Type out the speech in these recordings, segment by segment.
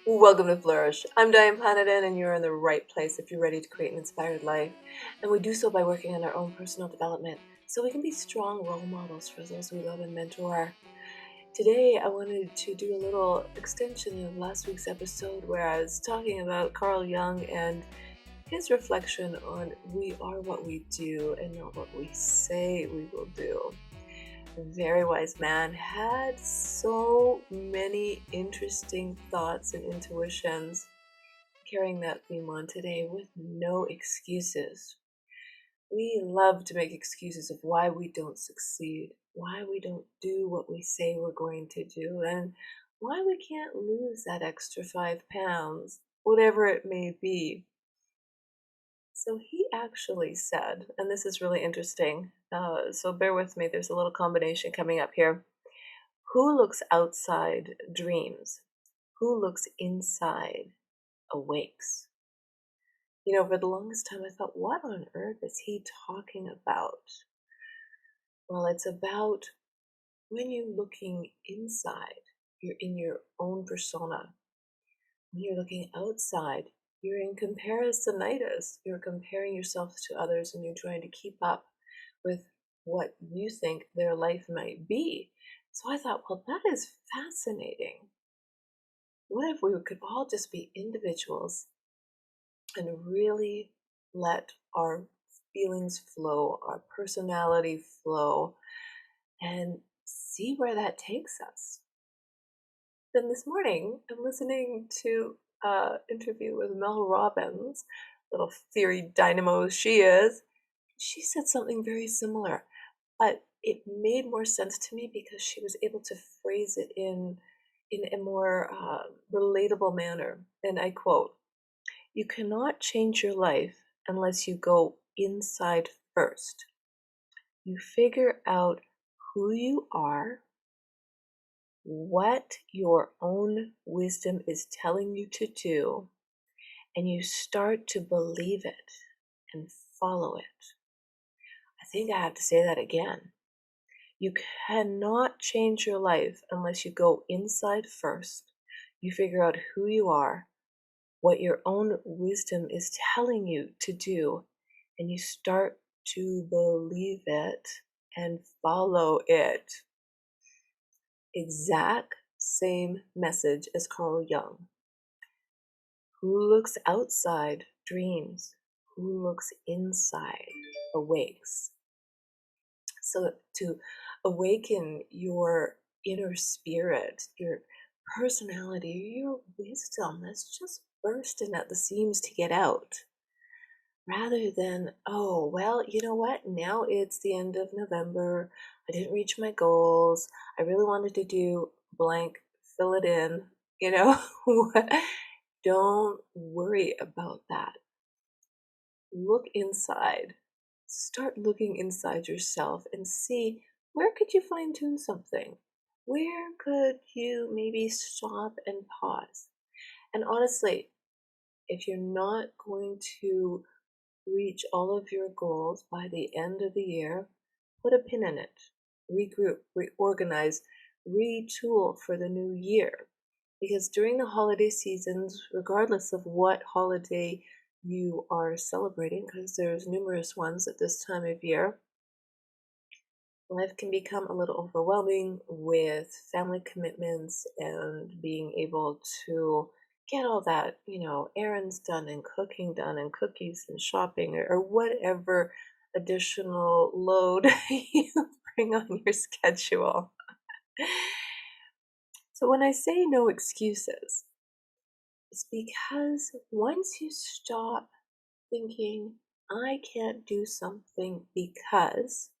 Welcome to Flourish. I'm Diane Planidin, and you're in the right place if you're ready to create an inspired life. And we do so by working on our own personal development so we can be strong role models for those we love and mentor. Today, I wanted to do a little extension of last week's episode where I was talking about Carl Jung and his reflection on we are what we do and not what we say we will do. A very wise man had so many interesting thoughts and intuitions, carrying that theme on today with no excuses. We love to make excuses of why we don't succeed, why we don't do what we say we're going to do, and why we can't lose that extra 5 pounds, whatever it may be. So he actually said, and this is really interesting, so bear with me, there's a little combination coming up here. Who looks outside dreams? Who looks inside awakes? For the longest time I thought, what on earth is he talking about? Well, it's about when you're looking inside, you're in your own persona. When you're looking outside, you're in comparisonitis. You're comparing yourself to others and you're trying to keep up with what you think their life might be. So I thought, well, that is fascinating. What if we could all just be individuals and really let our feelings flow, our personality flow, and see where that takes us? Then this morning, I'm listening to an interview with Mel Robbins, little theory dynamo she is. She said something very similar, but it made more sense to me because she was able to phrase it in a more relatable manner. And I quote, "You cannot change your life unless you go inside first. You figure out who you are, what your own wisdom is telling you to do, and you start to believe it and follow it." I think I have to say that again. You cannot change your life unless you go inside first. You figure out who you are, what your own wisdom is telling you to do, and you start to believe it and follow it. Exact same message as Carl Jung. Who looks outside dreams. Who looks inside awakes. So to awaken your inner spirit, your personality, your wisdom that's just bursting at the seams to get out. Rather than, oh, well, you know what? Now it's the end of November. I didn't reach my goals. I really wanted to do blank, fill it in, you know? Don't worry about that. Look inside. Start looking inside yourself and see, where could you fine tune something? Where could you maybe stop and pause? And honestly, if you're not going to reach all of your goals by the end of the year, put a pin in it. Regroup, reorganize, retool for the new year. Because during the holiday seasons, regardless of what holiday you are celebrating, because there's numerous ones at this time of year, life can become a little overwhelming with family commitments and being able to get all that, errands done and cooking done and cookies and shopping or whatever additional load you bring on your schedule. So when I say no excuses, it's because once you stop thinking, I can't do something because,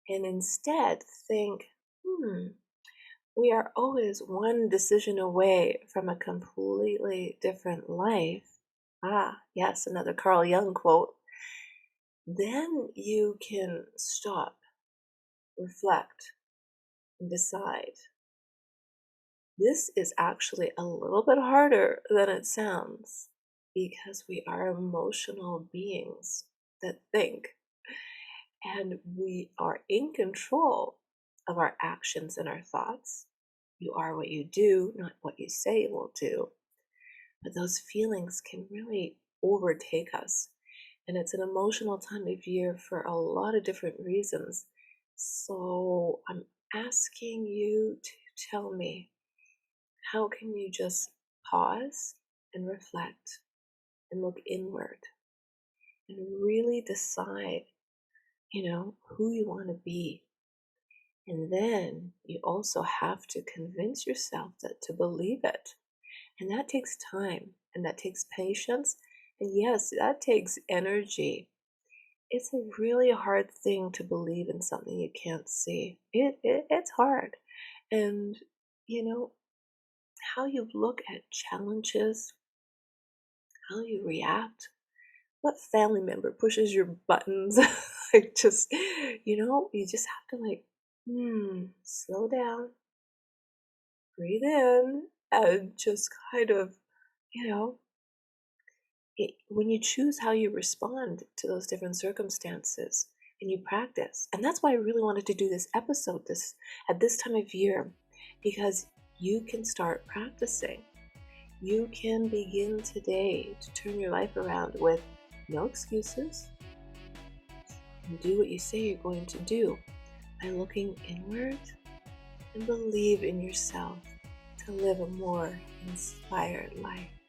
and instead think, we are always one decision away from a completely different life. Ah, yes, another Carl Jung quote. Then you can stop, reflect, and decide. This is actually a little bit harder than it sounds because we are emotional beings that think, and we are in control of our actions and our thoughts. You are what you do, not what you say you will do. but those feelings can really overtake us. And it's an emotional time of year for a lot of different reasons. So I'm asking you to tell me, how can you just pause and reflect and look inward and really decide, who you want to be? And then you also have to convince yourself that to believe it. And that takes time and that takes patience. And yes, that takes energy. It's a really hard thing to believe in something you can't see. It's hard. And, you know, how you look at challenges, how you react, what family member pushes your buttons, like just, you just have to slow down, breathe in, and just kind of, you know, when you choose how you respond to those different circumstances and you practice. And that's why I really wanted to do this episode at this time of year, because you can start practicing. You can begin today to turn your life around with no excuses and do what you say you're going to do by looking inward and believe in yourself to live a more inspired life.